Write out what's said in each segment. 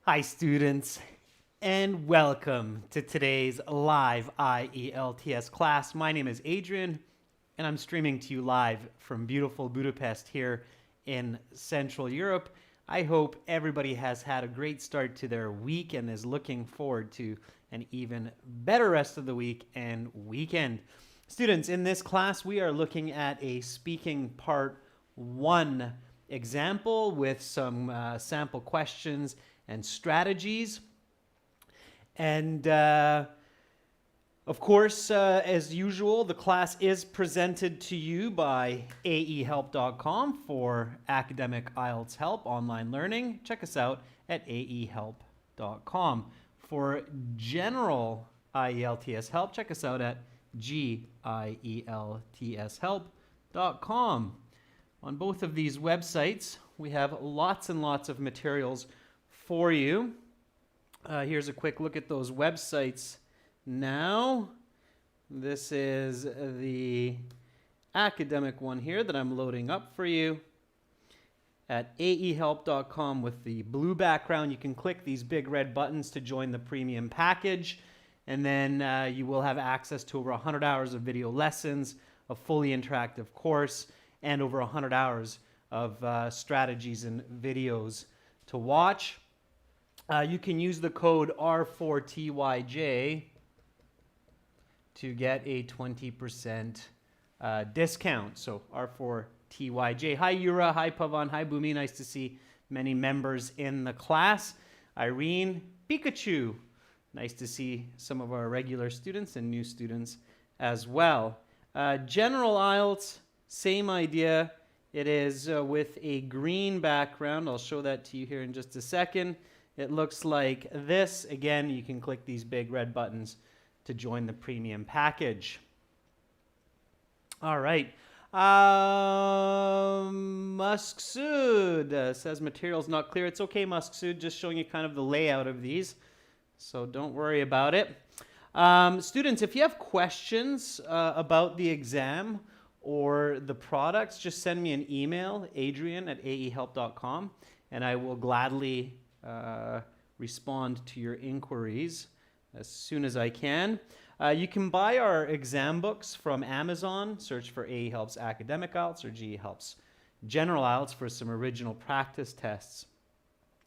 Hi students, and welcome to today's live IELTS class. My name is Adrian, and I'm streaming to you live from beautiful Budapest here in Central Europe. I hope everybody has had a great start to their week and is looking forward to an even better rest of the week and weekend. Students, in this class, we are looking at a speaking part 1 example with some sample questions and strategies. And of course, as usual, the class is presented to you by aehelp.com for academic IELTS help, online learning. Check us out at aehelp.com. For general IELTS help, check us out at gieltshelp.com. On both of these websites, we have lots and lots of materials for you. Here's a quick look at those websites now. This is the academic one here that I'm loading up for you. At aehelp.com with the blue background, you can click these big red buttons to join the premium package, and then you will have access to over 100 hours of video lessons, a fully interactive course, and over 100 hours of strategies and videos to watch. You can use the code R4TYJ to get a 20% discount. So R4TYJ. Hi Yura, hi Pavan, hi Bhumi. Nice to see many members in the class. Irene, Pikachu. Nice to see some of our regular students and new students as well. General IELTS, same idea. It is with a green background. I'll show that to you here in just a second. It looks like this. Again, you can click these big red buttons to join the premium package. All right. Musksud says material's not clear. It's okay, Musksud, just showing you kind of the layout of these. So don't worry about it. Students, if you have questions about the exam or the products, just send me an email, adrian@aehelp.com, and I will gladly respond to your inquiries as soon as I can. You can buy our exam books from Amazon. Search for AE Helps Academic IELTS or GE Helps General IELTS for some original practice tests.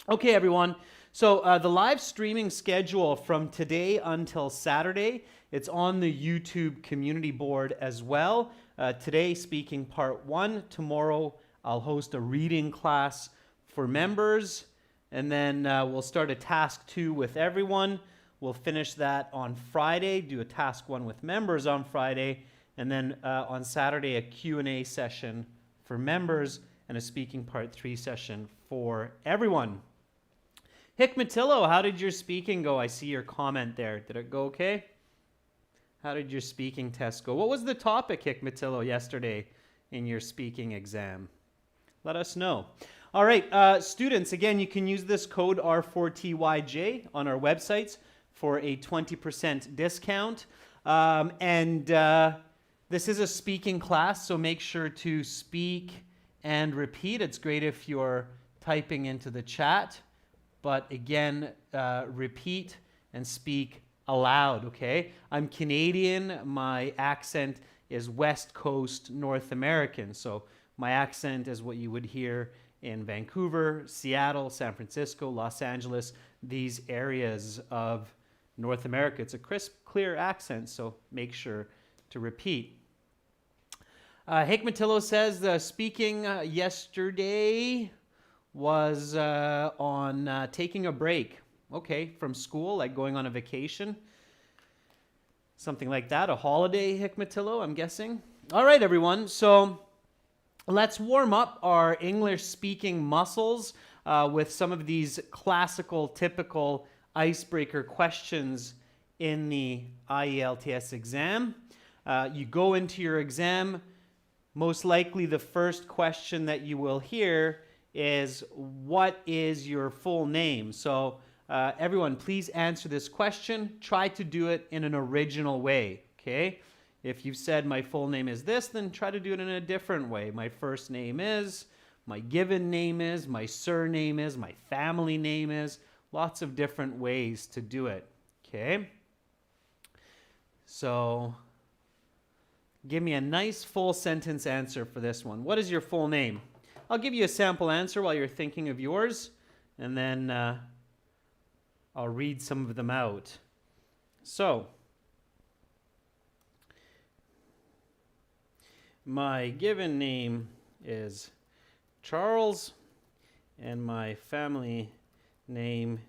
Okay, everyone. So the live streaming schedule from today until Saturday, it's on the YouTube community board as well. Today, speaking part 1. Tomorrow, I'll host a reading class for members. And then we'll start a task 2 with everyone. We'll finish that on Friday, do a task 1 with members on Friday, and then on Saturday, a Q&A session for members and a speaking part 3 session for everyone. Hikmatillo, how did your speaking go? I see your comment there. Did it go okay? How did your speaking test go? What was the topic, Hikmatillo, yesterday in your speaking exam? Let us know. All right, students, again, you can use this code R4TYJ on our websites for a 20% discount. This is a speaking class, so make sure to speak and repeat. It's great if you're typing into the chat, but again, repeat and speak aloud, okay? I'm Canadian. My accent is West Coast North American, so my accent is what you would hear in Vancouver, Seattle, San Francisco, Los Angeles, these areas of North America. It's a crisp, clear accent, so make sure to repeat. Hikmatillo says the speaking yesterday was on taking a break. Okay, from school, like going on a vacation. Something like that, a holiday, Hikmatillo, I'm guessing. All right, everyone, so let's warm up our English speaking muscles with some of these classical, typical icebreaker questions in the IELTS exam. You go into your exam, most likely the first question that you will hear is, what is your full name? So everyone, please answer this question. Try to do it in an original way, okay? If you've said my full name is this, then try to do it in a different way. My first name is, my given name is, my surname is, my family name is, Lots of different ways to do it. Okay? So, give me a nice full sentence answer for this one. What is your full name? I'll give you a sample answer while you're thinking of yours, and then I'll read some of them out. So, my given name is Charles, and my family name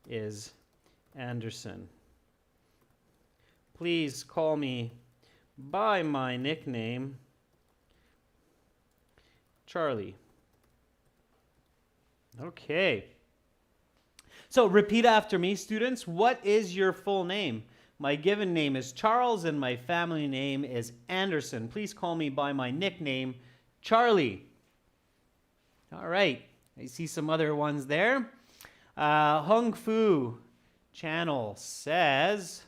is Anderson. Please call me by my nickname, Charlie. Okay. So repeat after me, students. What is your full name? My given name is Charles, and my family name is Anderson. Please call me by my nickname, Charlie. All right. I see some other ones there. Hung Fu Channel says,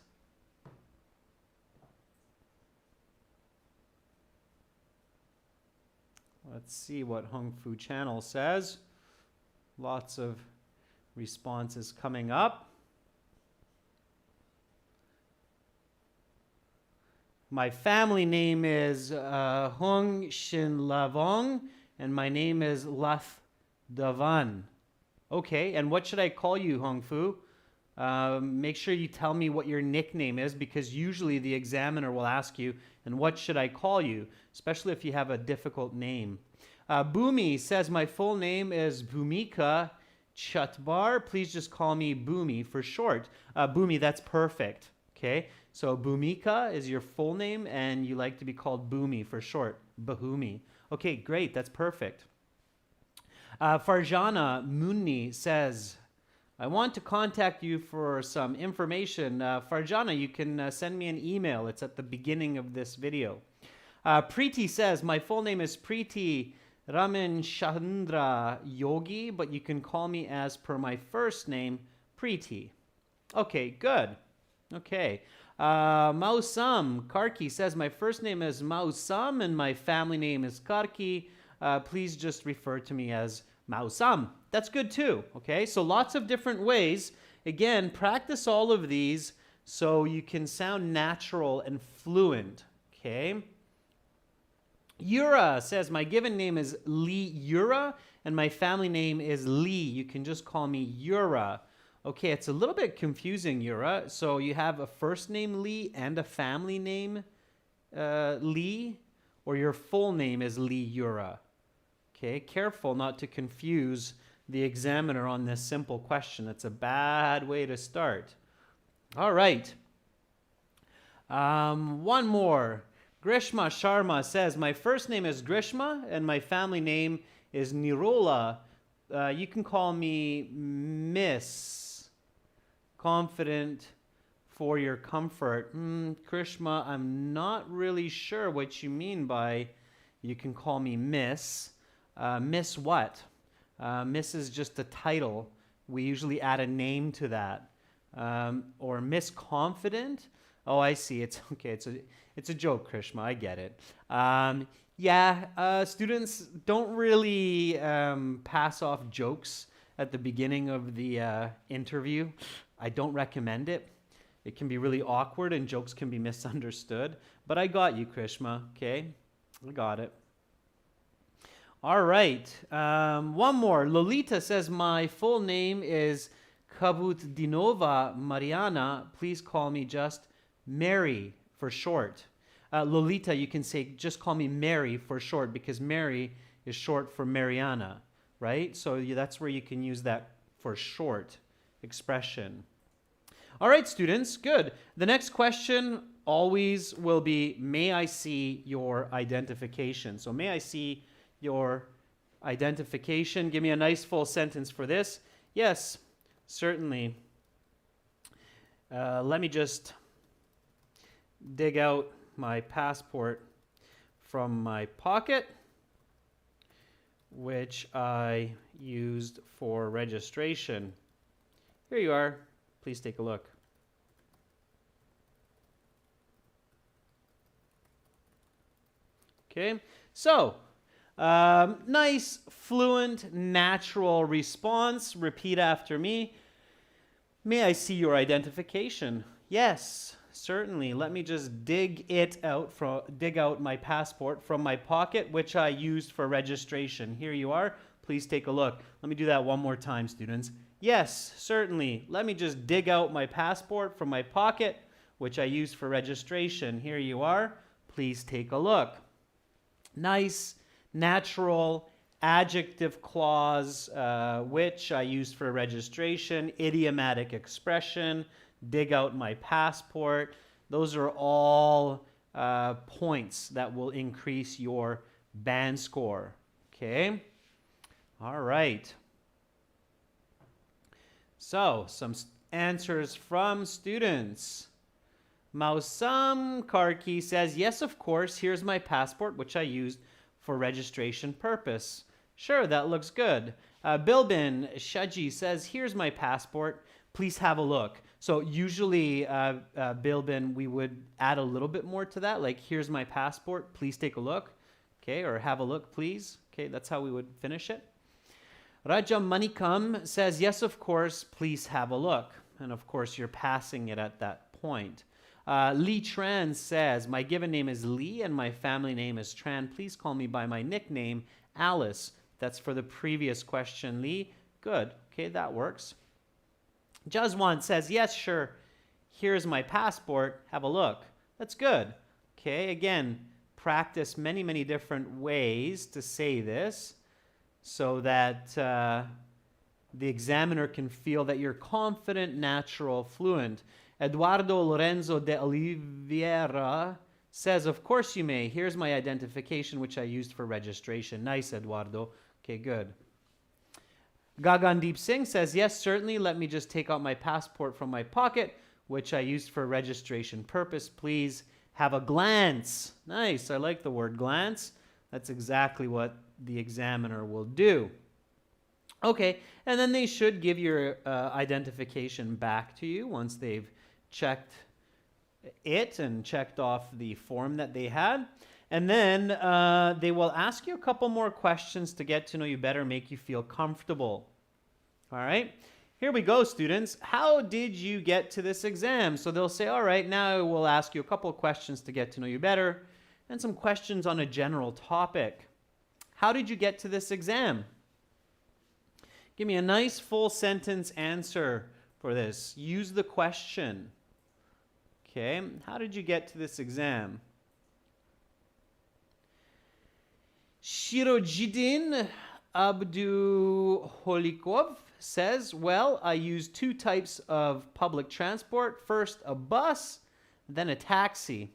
let's see what Hung Fu Channel says. Lots of responses coming up. My family name is Hung Shin Lavong, and my name is Lath Davan. Okay, and what should I call you, Hung Fu? Make sure you tell me what your nickname is, because usually the examiner will ask you, and what should I call you, especially if you have a difficult name. Bhumi says, my full name is Bhumika Chatbar. Please just call me Bhumi for short. Bhumi, that's perfect. Okay, so Bhumika is your full name, and you like to be called Bhumi for short. Bahumi. Okay, great, that's perfect. Farjana Munni says, I want to contact you for some information. Farjana, you can send me an email. It's at the beginning of this video. Preeti says, my full name is Preeti Raman Chandra Yogi, but you can call me as per my first name, Preeti. Okay, good. Okay. Mausam Karki says, my first name is Mausam and my family name is Karki. Please just refer to me as Mausam. That's good too. Okay, so lots of different ways. Again, practice all of these so you can sound natural and fluent. Okay. Yura says, my given name is Lee Yura and my family name is Lee. You can just call me Yura. Okay, it's a little bit confusing, Yura. So you have a first name Lee and a family name Lee, or your full name is Lee Yura. Okay, careful not to confuse the examiner on this simple question. It's a bad way to start. All right. One more. Grishma Sharma says, my first name is Grishma and my family name is Nirola. You can call me Miss. Confident for your comfort. Grishma, I'm not really sure what you mean by you can call me Miss. Miss what? Miss is just a title. We usually add a name to that. Or Miss Confident. Oh, I see. It's okay. It's a joke, Krishma. I get it. Students don't really pass off jokes at the beginning of the interview. I don't recommend it. It can be really awkward and jokes can be misunderstood. But I got you, Krishma. Okay? I got it. All right. One more. Lolita says, my full name is Kabutdinova Mariana. Please call me just Mary for short. Lolita, you can say, just call me Mary for short, because Mary is short for Mariana, right? So that's where you can use that for short expression. All right, students, good. The next question always will be, may I see your identification? So may I see your identification? Give me a nice full sentence for this. Yes, certainly. Let me just dig out my passport from my pocket, which I used for registration. Here you are. Please take a look. Okay, so nice, fluent, natural response. Repeat after me. May I see your identification? Yes, certainly. Let me just dig out my passport from my pocket, which I used for registration. Here you are. Please take a look. Let me do that one more time, students. Yes, certainly. Let me just dig out my passport from my pocket, which I used for registration. Here you are. Please take a look. Nice, natural, adjective clause, which I used for registration, idiomatic expression, dig out my passport. Those are all points that will increase your band score. Okay? All right. So, some answers from students. Mausam Karki says, yes, of course, here's my passport, which I used for registration purpose. Sure, that looks good. Bilbin Shaji says, here's my passport. Please have a look. So usually, Bilbin, we would add a little bit more to that, like, here's my passport. Please take a look. Okay, or have a look, please. Okay, that's how we would finish it. Raja Manikam says, yes, of course, please have a look. And of course, you're passing it at that point. Lee Tran says, my given name is Lee and my family name is Tran. Please call me by my nickname, Alice. That's for the previous question, Lee. Good. Okay, that works. Jazwan says, yes, sure. Here's my passport. Have a look. That's good. Okay, again, practice many, many different ways to say this so that the examiner can feel that you're confident, natural, fluent. Eduardo Lorenzo de Oliveira says, of course you may. Here's my identification, which I used for registration. Nice, Eduardo. Okay, good. Gagandeep Singh says, yes, certainly. Let me just take out my passport from my pocket, which I used for registration purpose. Please have a glance. Nice. I like the word glance. That's exactly what the examiner will do. Okay, and then they should give your identification back to you once they've checked it and checked off the form that they had. And then they will ask you a couple more questions to get to know you better, make you feel comfortable. All right, here we go, students. How did you get to this exam? So they'll say, all right, now we'll ask you a couple of questions to get to know you better and some questions on a general topic. How did you get to this exam? Give me a nice full sentence answer for this. Use the question. Okay, how did you get to this exam? Shirojidin Abduholikov says, well, I use two types of public transport. First, a bus, then a taxi.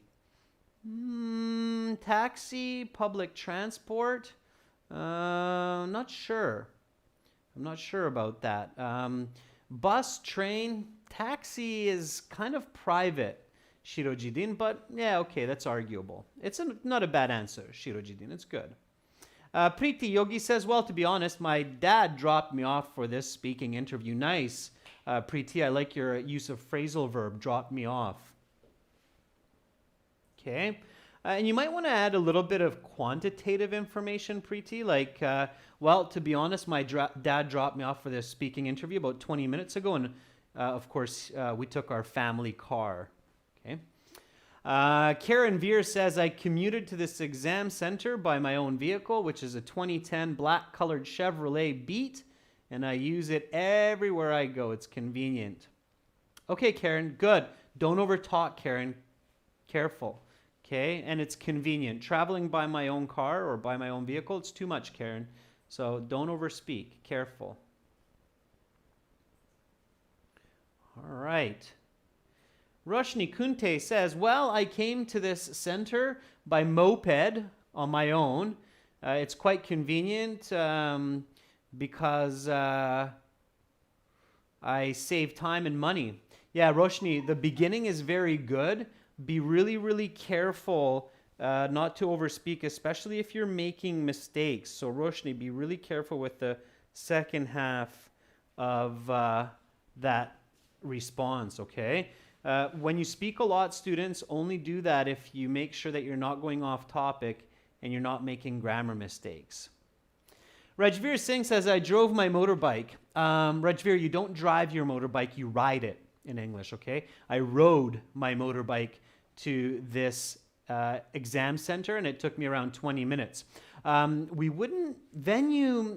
Taxi, public transport? Not sure. I'm not sure about that. Bus, train, taxi is kind of private, Shirojidin, but yeah, okay, that's arguable. It's not a bad answer, Shirojidin. It's good. Preeti Yogi says, well, to be honest, my dad dropped me off for this speaking interview. Nice. Preeti, I like your use of phrasal verb, dropped me off. Okay. And you might want to add a little bit of quantitative information, Preeti, like, well, to be honest, my dad dropped me off for this speaking interview about 20 minutes ago, and of course, we took our family car. Okay. Karen Veer says, I commuted to this exam center by my own vehicle, which is a 2010 black-colored Chevrolet Beat, and I use it everywhere I go. It's convenient. Okay, Karen, good. Don't overtalk, Karen. Careful. Okay, and it's convenient. Traveling by my own car or by my own vehicle, it's too much, Karen. So don't overspeak. Careful. All right. Roshni Kunte says, well, I came to this center by moped on my own. It's quite convenient because I save time and money. Yeah, Roshni, the beginning is very good. Be really, really careful not to overspeak, especially if you're making mistakes. So Roshni, be really careful with the second half of that response, okay? When you speak a lot, students, only do that if you make sure that you're not going off topic and you're not making grammar mistakes. Rajveer Singh says, I drove my motorbike. Rajveer, you don't drive your motorbike, you ride it in English, okay? I rode my motorbike to this exam center, and it took me around 20 minutes. Venue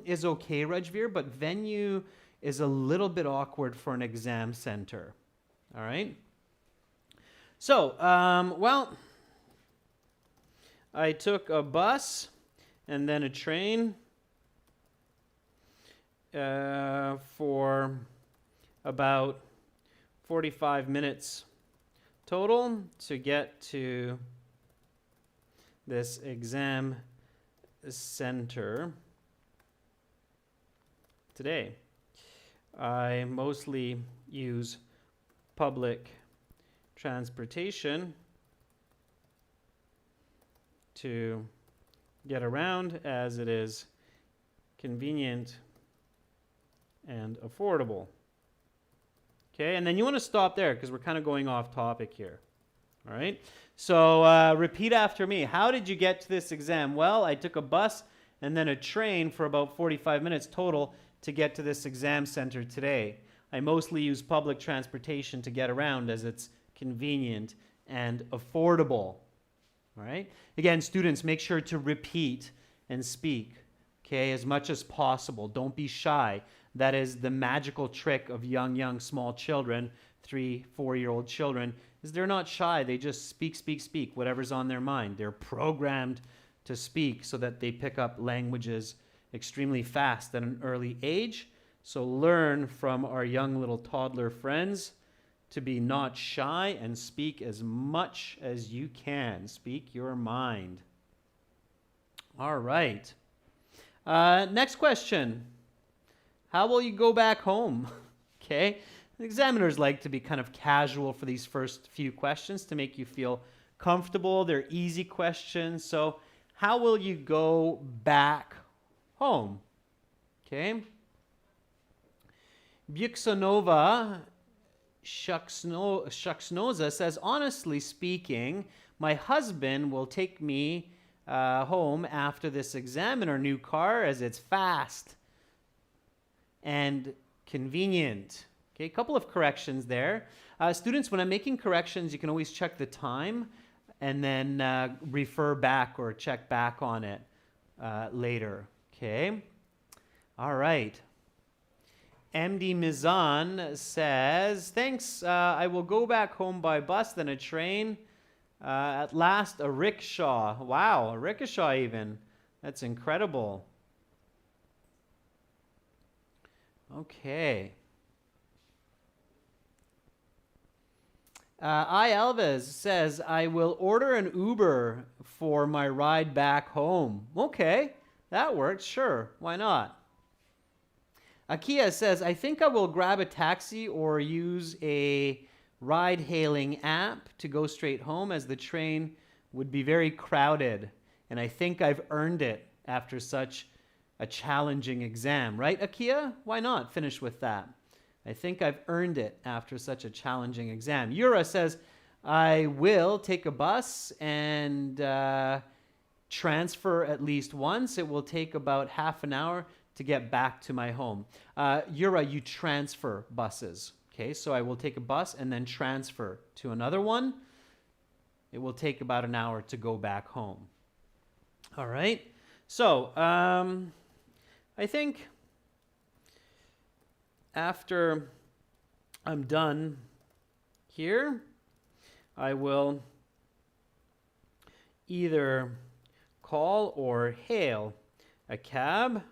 is okay, Rajveer, but venue is a little bit awkward for an exam center, all right? So, well, I took a bus and then a train for about 45 minutes total to get to this exam center today. I mostly use public transportation to get around, as it is convenient and affordable. Okay, and then you want to stop there because we're kind of going off topic here. All right, so repeat after me. How did you get to this exam? Well, I took a bus and then a train for about 45 minutes total to get to this exam center today. I mostly use public transportation to get around, as it's convenient and affordable. All right, again, students, make sure to repeat and speak, okay, as much as possible. Don't be shy. That is the magical trick of young, small children, 3, 4-year-old children, is they're not shy. They just speak, whatever's on their mind. They're programmed to speak so that they pick up languages extremely fast at an early age. So learn from our young little toddler friends to be not shy and speak as much as you can. Speak your mind. All right. Next question. How will you go back home? Okay. Examiners like to be kind of casual for these first few questions to make you feel comfortable. They're easy questions. So how will you go back home? Okay. Buxanova Shuxnoza says, honestly speaking, my husband will take me home after this exam in our new car, as it's fast and convenient. Okay, a couple of corrections there. Students, when I'm making corrections, you can always check the time and then refer back or check back on it later. Okay. All right. MD Mizan says, thanks, I will go back home by bus, then a train. At last, a rickshaw. Wow, a rickshaw even. That's incredible. Okay. I Alves says, I will order an Uber for my ride back home. Okay, that works, sure, why not? Akia says, I think I will grab a taxi or use a ride-hailing app to go straight home, as the train would be very crowded, and I think I've earned it after such a challenging exam. Right, Akia? Why not finish with that? I think I've earned it after such a challenging exam. Yura says, I will take a bus and transfer at least once. It will take about half an hour to get back to my home. Yura, you transfer buses. Okay, so I will take a bus and then transfer to another one. It will take about an hour to go back home. All right, so I think after I'm done here, I will either call or hail a cab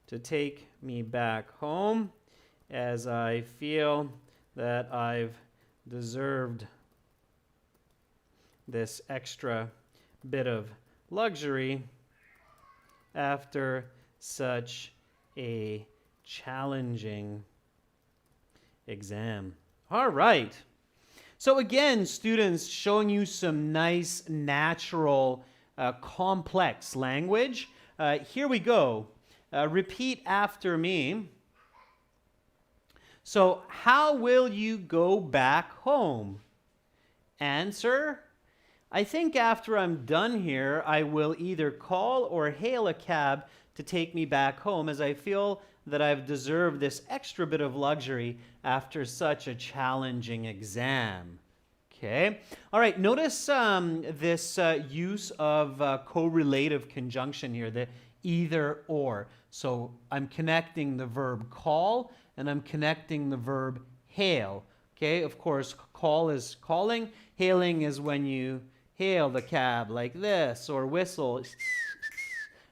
to take me back home, as I feel that I've deserved this extra bit of luxury after such a challenging exam. All right. So again, students, showing you some nice, natural, complex language. Here we go. Repeat after me. So, how will you go back home? Answer. I think after I'm done here, I will either call or hail a cab to take me back home, as I feel that I've deserved this extra bit of luxury after such a challenging exam. Okay. All right. Notice this use of correlative conjunction here, the either or. So I'm connecting the verb call and I'm connecting the verb hail. Okay. Of course, call is calling. Hailing is when you hail the cab like this, or whistle,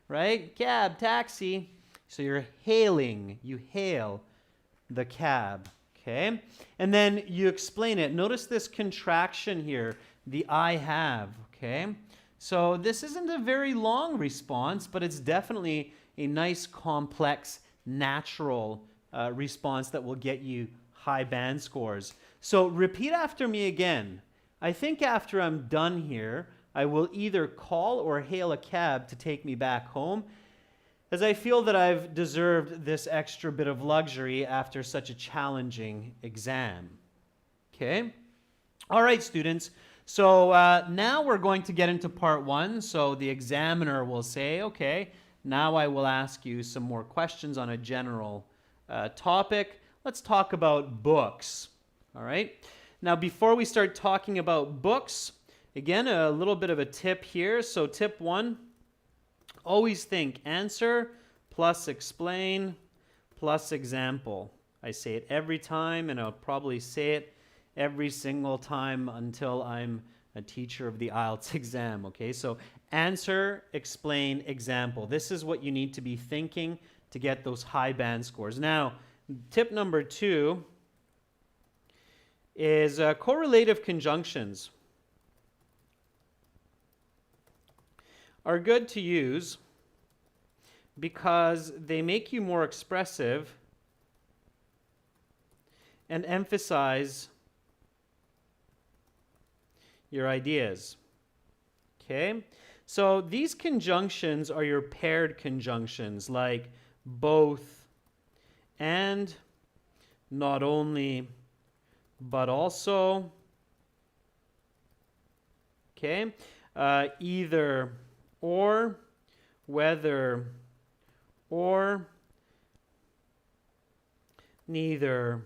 right? Cab, taxi. So you're hailing. You hail the cab. Okay, and then you explain it. Notice this contraction here, the I have, okay? So this isn't a very long response, but it's definitely a nice, complex, natural response that will get you high band scores. So repeat after me again. I think after I'm done here, I will either call or hail a cab to take me back home, as I feel that I've deserved this extra bit of luxury after such a challenging exam. Okay? All right, students. So now we're going to get into part one. So the examiner will say, okay, now I will ask you some more questions on a general topic. Let's talk about books. All right? Now, before we start talking about books, again, a little bit of a tip here. So tip one, always think answer plus explain plus example. I say it every time, and I'll probably say it every single time until I'm a teacher of the IELTS exam, okay? So answer, explain, example. This is what you need to be thinking to get those high band scores. Now, tip number two is correlative conjunctions are good to use because they make you more expressive and emphasize your ideas. Okay? So these conjunctions are your paired conjunctions, like both and, not only, but also. Okay? Either or, whether or, neither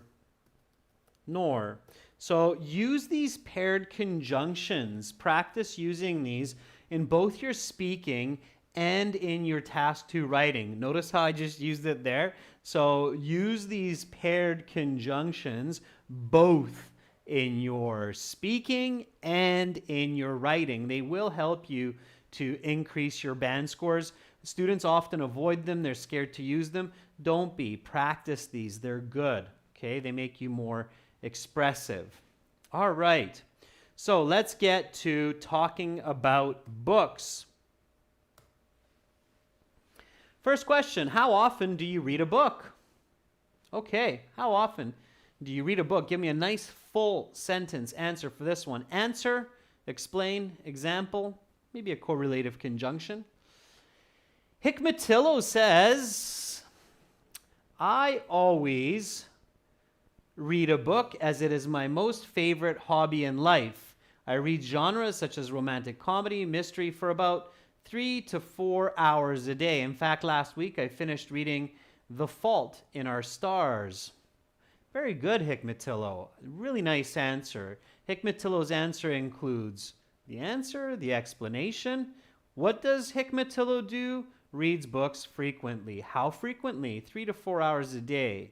nor. So use these paired conjunctions. Practice using these in both your speaking and in your task 2 writing. Notice how I just used it there? So use these paired conjunctions both in your speaking and in your writing. They will help you to increase your band scores. Students often avoid them. They're scared to use them. Don't be. Practice these. They're good. Okay? They make you more expressive. All right. So let's get to talking about books. First question, how often do you read a book? Okay, how often do you read a book? Give me a nice full sentence answer for this one. Answer, explain, example, maybe a correlative conjunction. Hikmatillo says, I always read a book as it is my most favorite hobby in life. I read genres such as romantic comedy, mystery for about 3 to 4 hours a day. In fact, last week I finished reading The Fault in Our Stars. Very good, Hikmatillo. Really nice answer. Hikmatillo's answer includes the answer, the explanation. What does Hikmatillo do? Reads books frequently. How frequently? 3 to 4 hours a day.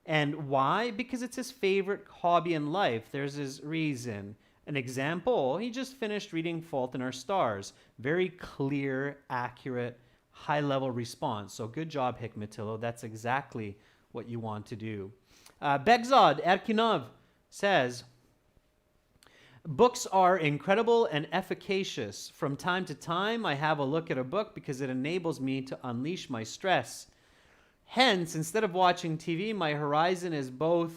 And why? Because it's his favorite hobby in life. There's his reason. An example, he just finished reading Fault in Our Stars. Very clear, accurate, high-level response. So good job, Hikmatillo. That's exactly what you want to do. Begzad Erkinov says, books are incredible and efficacious. From time to time, I have a look at a book because it enables me to unleash my stress. Hence, instead of watching TV, my horizon is both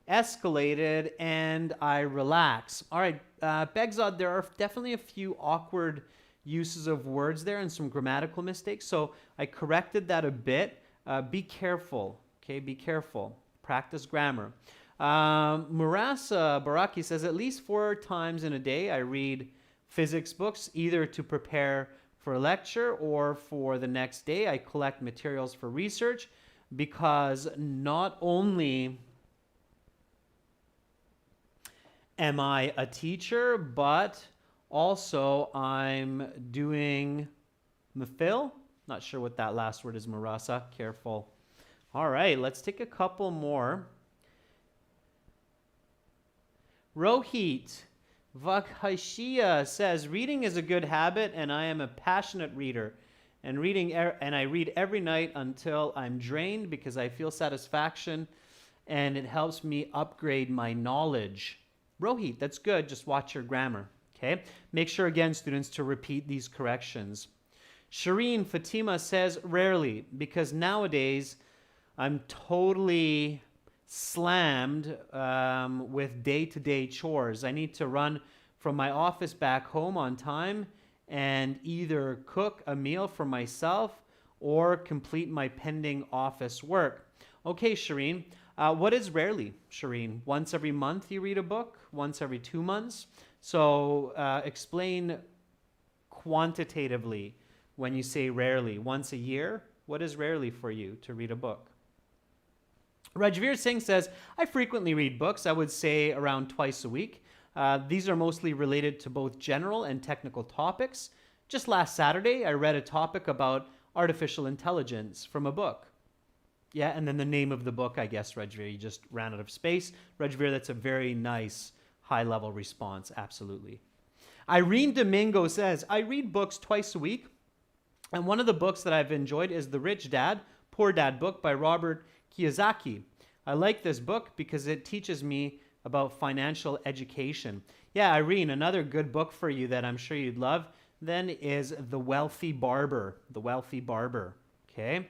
escalated and I relax. All right, Begzad, there are definitely a few awkward uses of words there and some grammatical mistakes, so I corrected that a bit. Be careful, okay? Be careful. Practice grammar. Murasa Baraki says, at least 4 times in a day I read physics books, either to prepare for a lecture or for the next day. I collect materials for research because not only am I a teacher, but also I'm doing MPhil. Not sure what that last word is, Marasa. Careful. All right, let's take a couple more. Rohit Vakhashia says, reading is a good habit and I am a passionate reader. And I read every night until I'm drained because I feel satisfaction and it helps me upgrade my knowledge. Rohit, that's good. Just watch your grammar. Okay. Make sure again, students, to repeat these corrections. Shireen Fatima says rarely because nowadays I'm totally slammed with day-to-day chores. I need to run from my office back home on time and either cook a meal for myself or complete my pending office work. Okay, Shireen. What is rarely, Shireen? Once every month you read a book? Once every 2 months? So explain quantitatively when you say rarely. Once a year? What is rarely for you to read a book? Rajveer Singh says, I frequently read books. I would say around twice a week. These are mostly related to both general and technical topics. Just last Saturday, I read a topic about artificial intelligence from a book. Yeah, and then the name of the book, I guess, Rajveer, you just ran out of space. Rajveer, that's a very nice high-level response, absolutely. Irene Domingo says, I read books twice a week, and one of the books that I've enjoyed is The Rich Dad, Poor Dad book by Robert Kiyosaki. I like this book because it teaches me about financial education. Yeah, Irene, another good book for you that I'm sure you'd love then is The Wealthy Barber. The Wealthy Barber, okay?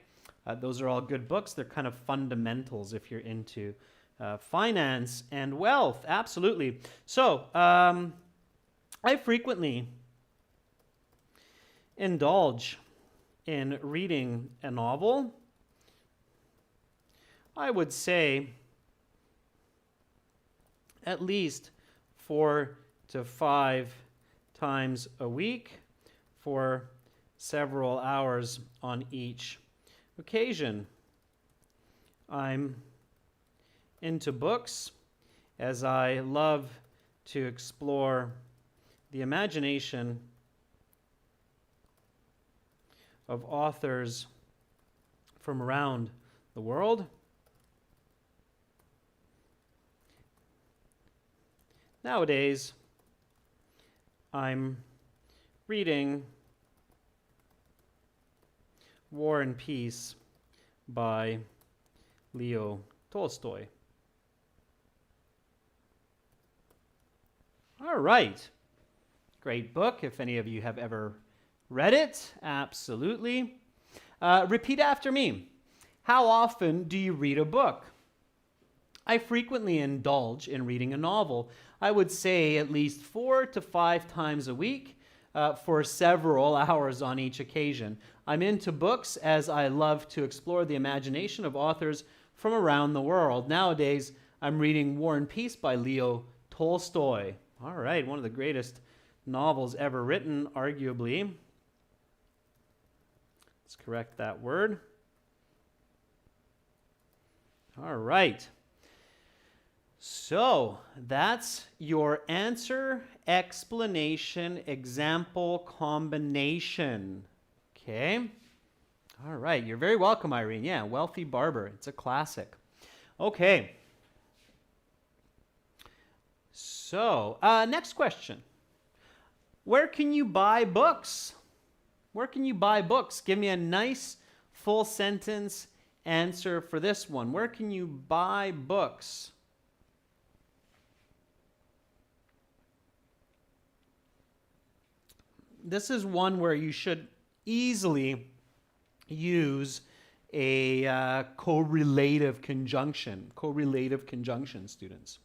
Those are all good books. They're kind of fundamentals if you're into finance and wealth. Absolutely. So I frequently indulge in reading a novel. I would say at least 4 to 5 times a week for several hours on each occasion. I'm into books as I love to explore the imagination of authors from around the world. Nowadays, I'm reading War and Peace by Leo Tolstoy. All right. Great book. If any of you have ever read it, absolutely. Repeat after me. How often do you read a book? I frequently indulge in reading a novel. I would say at least 4 to 5 times a week for several hours on each occasion. I'm into books as I love to explore the imagination of authors from around the world. Nowadays, I'm reading War and Peace by Leo Tolstoy. All right, one of the greatest novels ever written, arguably. Let's correct that word. All right. So that's your answer, explanation, example, combination. Okay. All right. You're very welcome, Irene. Yeah, Wealthy Barber. It's a classic. Okay. So, next question. Where can you buy books? Where can you buy books? Give me a nice full sentence answer for this one. Where can you buy books? This is one where you should easily use a correlative conjunction. Correlative conjunction, students.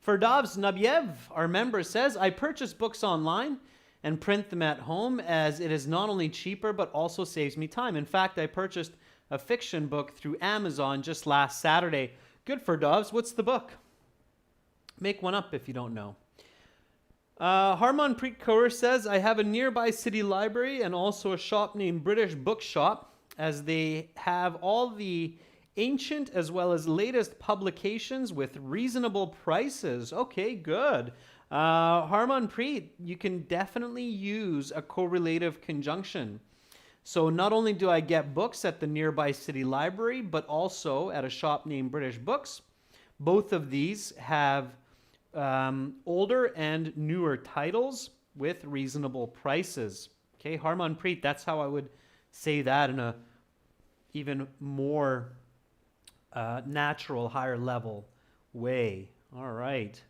Ferdavs Nabiev, our member, says, I purchase books online and print them at home as it is not only cheaper but also saves me time. In fact, I purchased a fiction book through Amazon just last Saturday. Good, Ferdavs. What's the book? Make one up if you don't know. Harmanpreet Kaur says, I have a nearby city library and also a shop named British Bookshop, as they have all the ancient as well as latest publications with reasonable prices. Okay, good. Harmanpreet, you can definitely use a correlative conjunction. So not only do I get books at the nearby city library, but also at a shop named British Books. Both of these have older and newer titles with reasonable prices. Okay, Harmanpreet, that's how I would say that in a even more natural, higher level way. All right.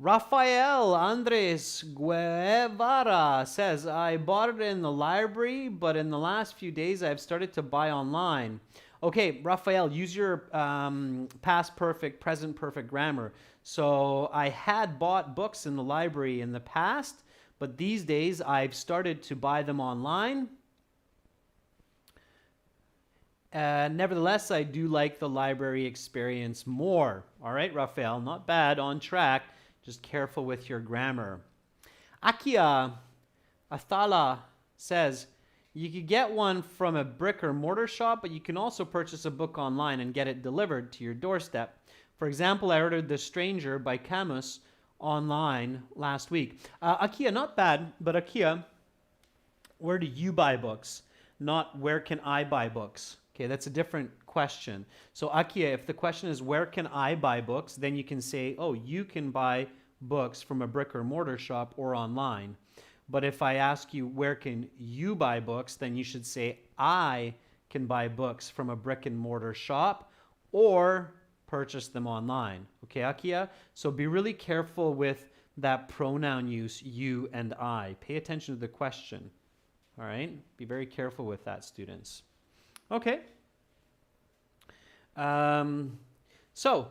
Rafael Andres Guevara says, I bought it in the library, but in the last few days I've started to buy online. Okay, Rafael, use your past perfect, present perfect grammar. So I had bought books in the library in the past, but these days I've started to buy them online. Nevertheless, I do like the library experience more. All right, Rafael, not bad, on track. Just careful with your grammar. Akia Athala says, you could get one from a brick or mortar shop, but you can also purchase a book online and get it delivered to your doorstep. For example, I ordered The Stranger by Camus online last week. Akia, not bad, but Akia, where do you buy books? Not where can I buy books? Okay, that's a different question. So Akia, if the question is where can I buy books, then you can say, oh, you can buy books from a brick or mortar shop or online. But if I ask you where can you buy books, then you should say I can buy books from a brick and mortar shop or purchase them online. Okay, Akia? So be really careful with that pronoun use, you and I. Pay attention to the question. All right? Be very careful with that, students. Okay. So,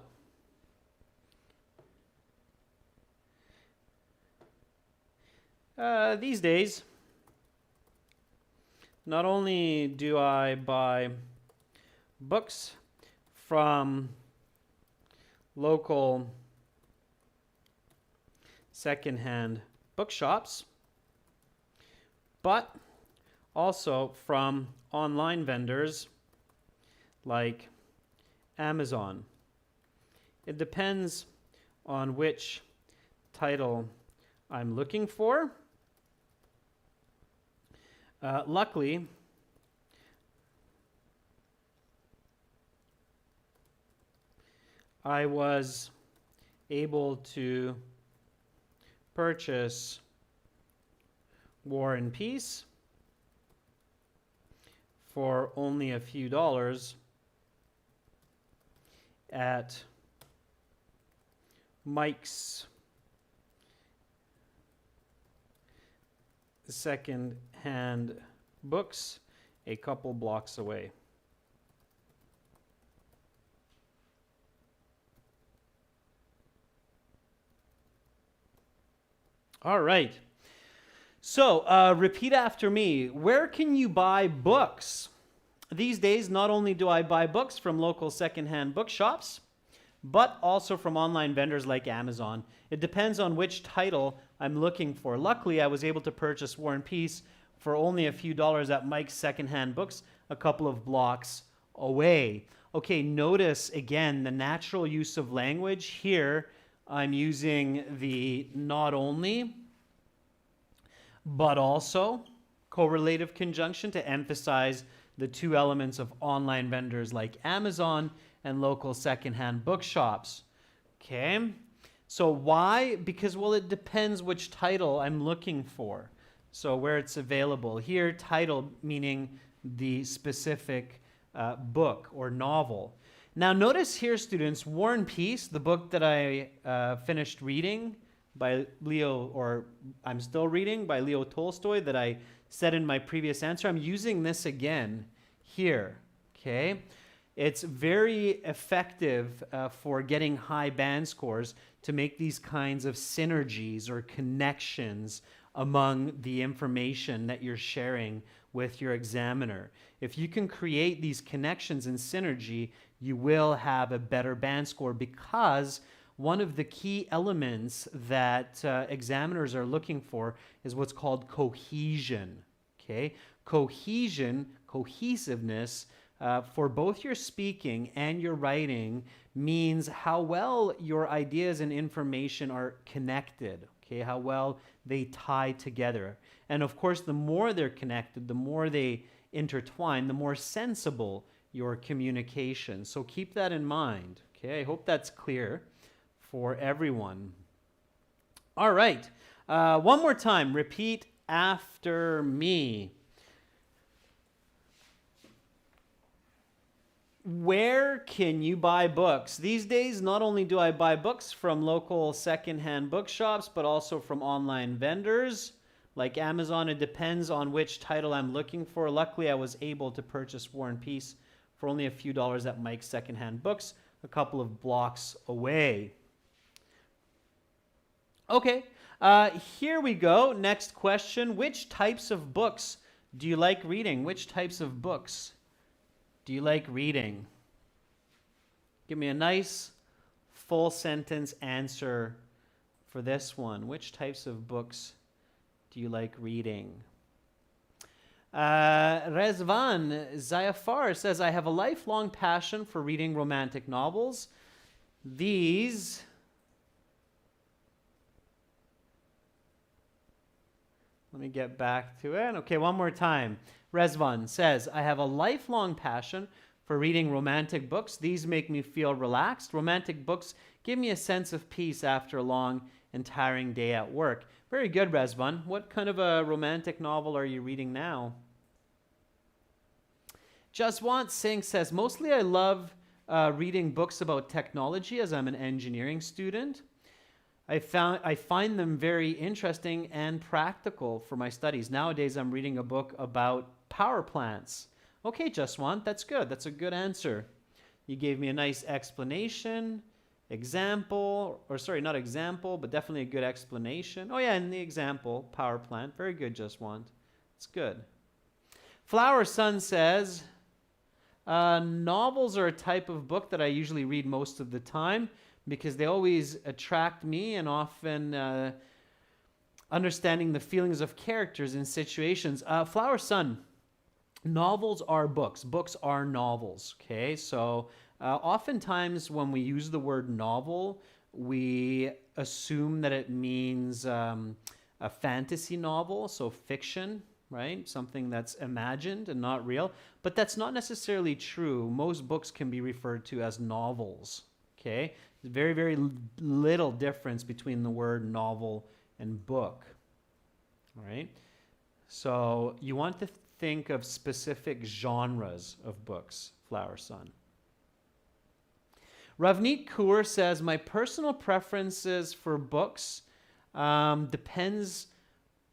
these days, not only do I buy books from local secondhand bookshops, but also from online vendors like Amazon. It depends on which title I'm looking for. Luckily, I was able to purchase War and Peace for only a few dollars at Mike's second-hand books a couple blocks away. All right. So repeat after me. Where can you buy books? These days, not only do I buy books from local secondhand bookshops, but also from online vendors like Amazon. It depends on which title I'm looking for. Luckily, I was able to purchase War and Peace for only a few dollars at Mike's secondhand books a couple of blocks away. Okay, notice again the natural use of language. Here, I'm using the not only, but also correlative conjunction to emphasize the two elements of online vendors like Amazon and local secondhand bookshops. Okay, so why? Because, well, it depends which title I'm looking for. So where it's available. Here, title meaning the specific book or novel. Now notice here, students, War and Peace, the book that I finished reading by Leo, or I'm still reading by Leo Tolstoy that I said in my previous answer. I'm using this again here, okay? It's very effective for getting high band scores to make these kinds of synergies or connections among the information that you're sharing with your examiner. If you can create these connections and synergy, you will have a better band score because one of the key elements that examiners are looking for is what's called cohesion. Okay, cohesion, cohesiveness for both your speaking and your writing means how well your ideas and information are connected. Okay, how well they tie together. And of course, the more they're connected, the more they intertwine, the more sensible your communication. So keep that in mind. Okay, I hope that's clear for everyone. All right, one more time, repeat after me. Where can you buy books? These days, not only do I buy books from local secondhand bookshops, but also from online vendors like Amazon. It depends on which title I'm looking for. Luckily, I was able to purchase War and Peace for only a few dollars at Mike's Secondhand Books, a couple of blocks away. Okay, here we go. Next question. Which types of books do you like reading? Which types of books do you like reading? Give me a nice full sentence answer for this one. Which types of books do you like reading? Rezvan Zayafar says, I have a lifelong passion for reading romantic novels. These let me get back to it. Okay, one more time. Rezvan says, I have a lifelong passion for reading romantic books. These make me feel relaxed. Romantic books give me a sense of peace after a long and tiring day at work. Very good, Rezvan. What kind of a romantic novel are you reading now? Jaswant Singh says, mostly I love reading books about technology as I'm an engineering student. I find them very interesting and practical for my studies. Nowadays, I'm reading a book about power plants. Okay, Jaswant, that's good. That's a good answer. You gave me a nice explanation, example, or sorry, not example, but definitely a good explanation. Oh yeah, in the example, power plant. Very good, Jaswant. It's good. Flower Sun says, novels are a type of book that I usually read most of the time because they always attract me, and often understanding the feelings of characters in situations. Flower Sun, novels are books. Books are novels, okay? So oftentimes when we use the word novel, we assume that it means a fantasy novel, so fiction, right? Something that's imagined and not real. But that's not necessarily true. Most books can be referred to as novels, okay? There's very, very little difference between the word novel and book, all right? So you want to think of specific genres of books, Flower Sun. Ravneet Kaur says, my personal preferences for books depends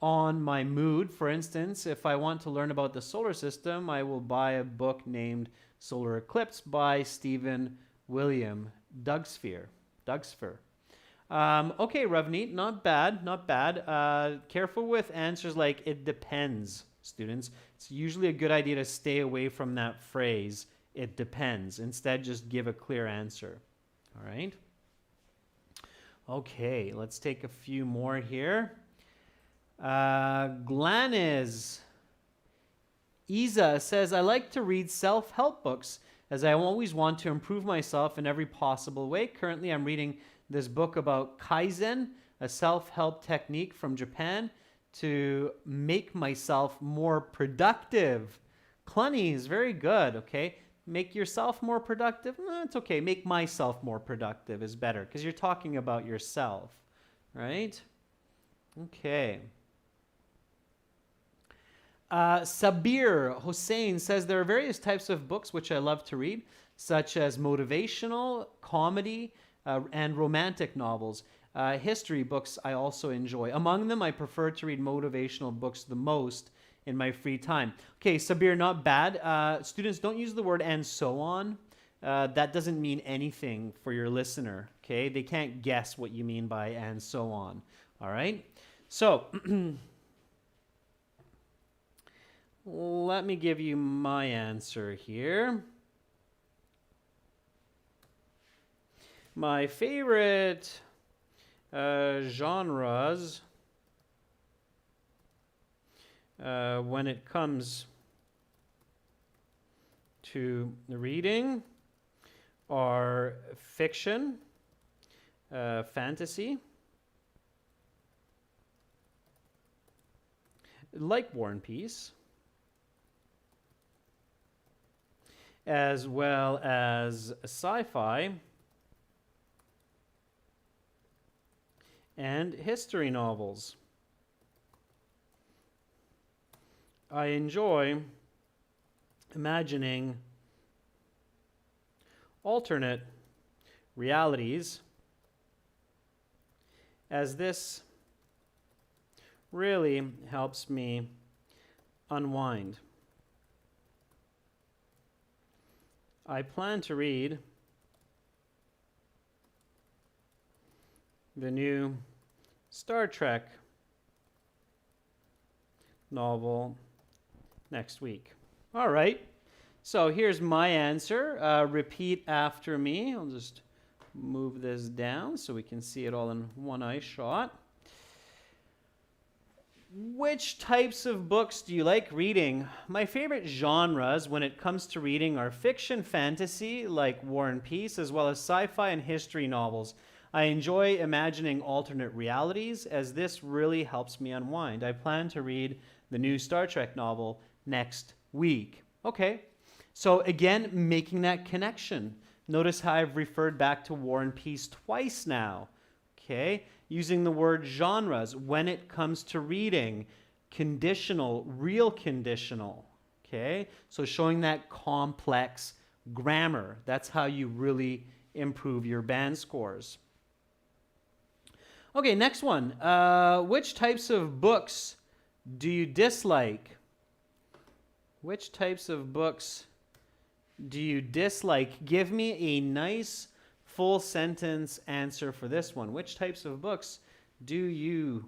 on my mood. For instance, if I want to learn about the solar system, I will buy a book named Solar Eclipse by Stephen William Dougsphere. Okay, Ravneet, not bad, not bad. Careful with answers like it depends, students. It's usually a good idea to stay away from that phrase, it depends. Instead, just give a clear answer. All right? Okay, let's take a few more here. Glanis Isa says, I like to read self-help books as I always want to improve myself in every possible way. Currently, I'm reading this book about Kaizen, a self-help technique from Japan to make myself more productive. Clunny is very good, okay? Make yourself more productive? It's okay. Make myself more productive is better because you're talking about yourself, right? Okay. Sabir Hossein says, there are various types of books which I love to read, such as motivational, comedy, and romantic novels. History books I also enjoy. Among them, I prefer to read motivational books the most in my free time. Okay, Sabir, not bad. Students, don't use the word and so on. That doesn't mean anything for your listener, okay? They can't guess what you mean by and so on, all right? So, let me give you my answer here. My favorite genres when it comes to reading are fiction, fantasy, like War and Peace, as well as sci-fi and history novels. I enjoy imagining alternate realities, as this really helps me unwind. I plan to read the new Star Trek novel next week. All right, so here's my answer. Repeat after me. I'll just move this down so we can see it all in one eye shot. Which types of books do you like reading? My favorite genres when it comes to reading are fiction, fantasy, like War and Peace, as well as sci-fi and history novels. I enjoy imagining alternate realities, as this really helps me unwind. I plan to read the new Star Trek novel next week. Okay, so again, making that connection. Notice how I've referred back to War and Peace twice now. Okay, using the word genres when it comes to reading, conditional, real conditional. Okay, so showing that complex grammar. That's how you really improve your band scores. Okay, next one. Which types of books do you dislike? Which types of books do you dislike? Give me a nice full sentence answer for this one. Which types of books do you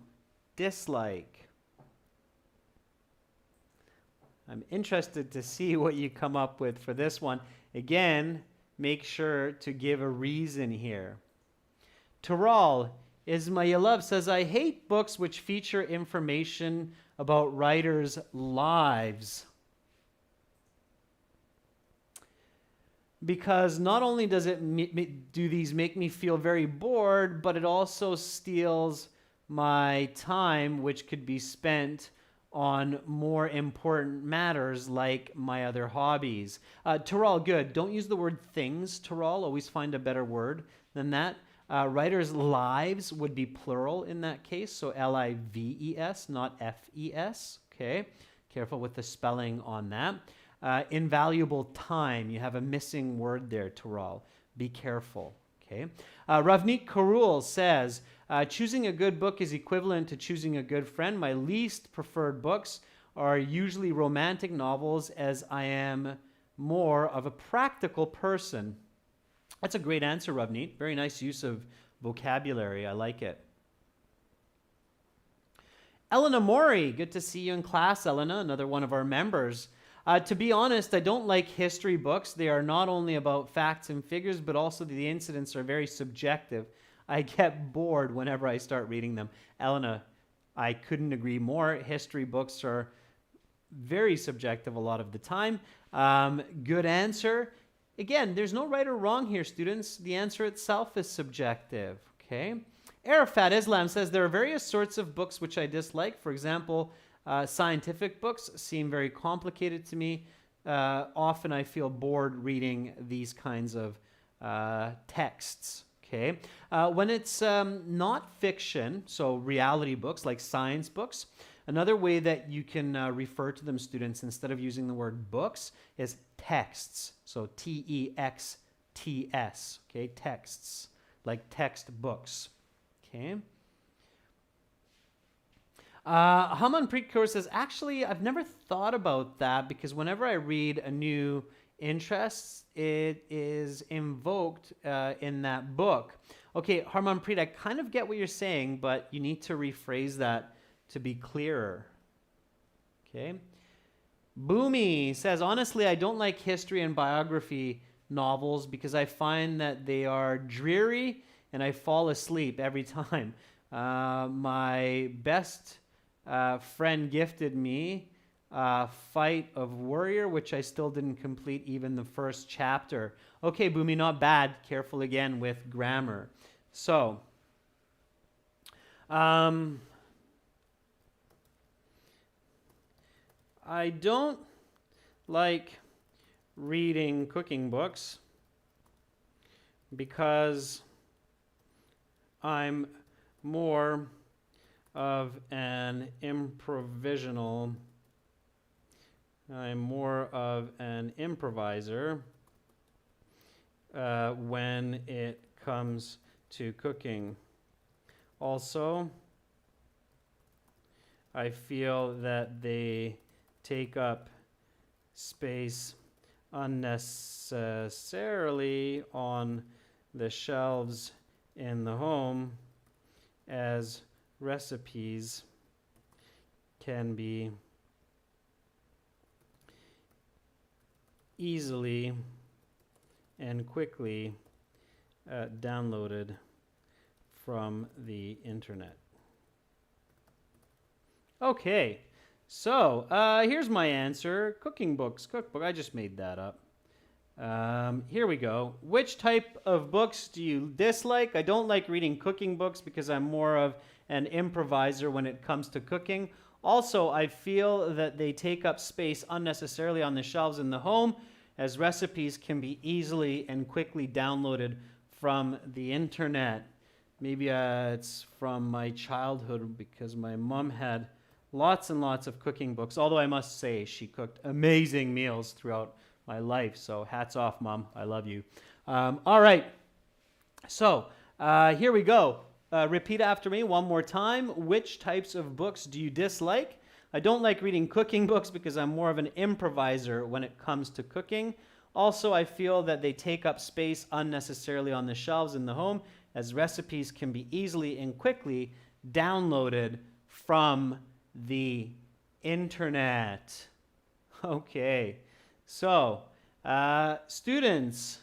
dislike? I'm interested to see what you come up with for this one. Again, make sure to give a reason here. Taral Ismailov says, I hate books which feature information about writers' lives. Because not only does do these make me feel very bored, but it also steals my time, which could be spent on more important matters like my other hobbies. Taral, good. Don't use the word things, Taral. Always find a better word than that. Writers' lives would be plural in that case, so L-I-V-E-S, not F-E-S. Okay, careful with the spelling on that. Invaluable time. You have a missing word there, Taral. Be careful. Okay. Ravneet Karul says, choosing a good book is equivalent to choosing a good friend. My least preferred books are usually romantic novels, as I am more of a practical person. That's a great answer, Ravneet. Very nice use of vocabulary. I like it. Elena Mori, good to see you in class, Elena, another one of our members. To be honest, I don't like history books. They are not only about facts and figures, but also the incidents are very subjective. I get bored whenever I start reading them. Elena, I couldn't agree more. History books are very subjective a lot of the time. Good answer. Again, there's no right or wrong here, students. The answer itself is subjective. Okay. Arafat Islam says, there are various sorts of books which I dislike. For example, scientific books seem very complicated to me. Often I feel bored reading these kinds of texts. Okay, when it's not fiction, so reality books like science books, another way that you can refer to them, students, instead of using the word books, is texts. So T-E-X-T-S. Okay, texts, like textbooks. Okay. Hamanpreet Kaur says, actually, I've never thought about that, because whenever I read a new interest, it is invoked in that book. Okay, Harmanpreet, I kind of get what you're saying, but you need to rephrase that to be clearer. Okay. Boomy says, honestly, I don't like history and biography novels because I find that they are dreary and I fall asleep every time. My best friend gifted me Fight of Warrior, which I still didn't complete even the first chapter. Okay, Boomy, not bad. Careful again with grammar. So, I don't like reading cooking books because I'm more of an improvisational. I'm more of an improviser when it comes to cooking. Also, I feel that they take up space unnecessarily on the shelves in the home, as recipes can be easily and quickly downloaded from the internet. Okay, so here's my answer. Cooking books, cookbook. I just made that up. Here we go. Which type of books do you dislike? I don't like reading cooking books because I'm more of an improviser when it comes to cooking. Also, I feel that they take up space unnecessarily on the shelves in the home, as recipes can be easily and quickly downloaded from the internet. Maybe it's from my childhood because my mom had lots and lots of cooking books, although I must say she cooked amazing meals throughout my life. So hats off, Mom. I love you. All right. So here we go. Repeat after me one more time. Which types of books do you dislike? I don't like reading cooking books because I'm more of an improviser when it comes to cooking. Also, I feel that they take up space unnecessarily on the shelves in the home, as recipes can be easily and quickly downloaded from the internet. Okay, so students,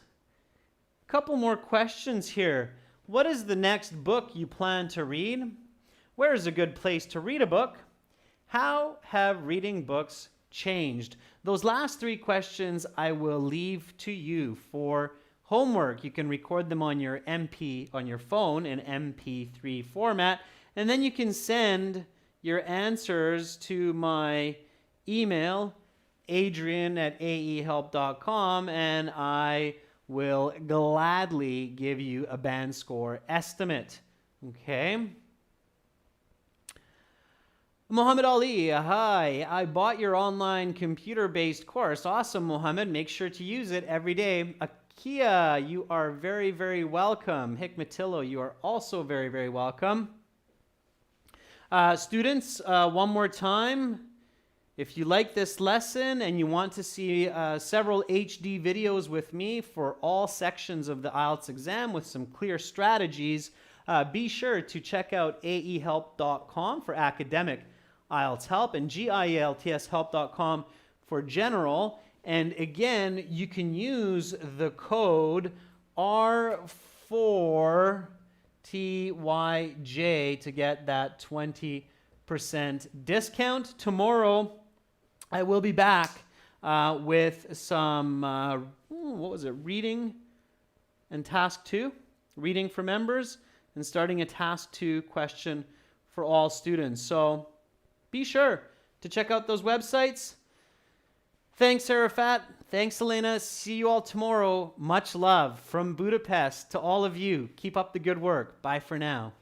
a couple more questions here. What is the next book you plan to read? Where is a good place to read a book? How have reading books changed? Those last three questions I will leave to you for homework. You can record them on your phone in MP3 format, and then you can send your answers to my email, adrian@aehelp.com, and I will gladly give you a band score estimate. Okay? Muhammad Ali, hi. I bought your online computer-based course. Awesome, Muhammad. Make sure to use it every day. Akia, you are very, very welcome. Hikmatillo, you are also very, very welcome. Students, one more time. If you like this lesson and you want to see several HD videos with me for all sections of the IELTS exam with some clear strategies, be sure to check out aehelp.com for academic IELTS help and gieltshelp.com for general. And again, you can use the code R4TYJ to get that 20% discount. Tomorrow, I will be back with some, reading and task 2, reading for members, and starting a task 2 question for all students. So be sure to check out those websites. Thanks, Arafat. Thanks, Elena. See you all tomorrow. Much love from Budapest to all of you. Keep up the good work. Bye for now.